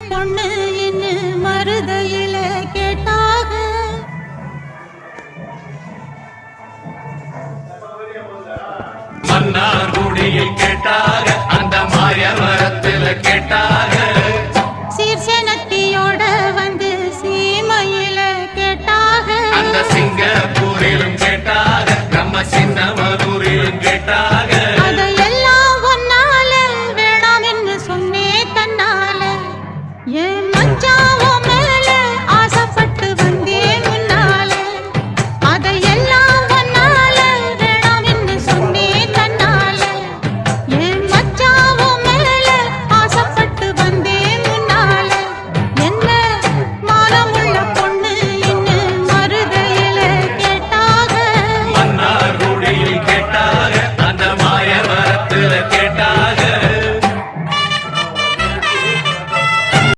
பொண்ணு இன்னு மருதையில கேட்டாக. மன்னார்குடியில் கேட்டாக, அந்த மாய மரத்துல கேட்டாக. சீர்சனத்தியோட வந்து சீமையில கேட்டாக. அந்த சிங்கப்பூரிலும் கேட்டாக, நம்ம சின்னமனூரிலும் கேட்டாக. அதையெல்லாம் ஒன்னால வேணாம் என்று சொன்னே தன்னால. ஏன்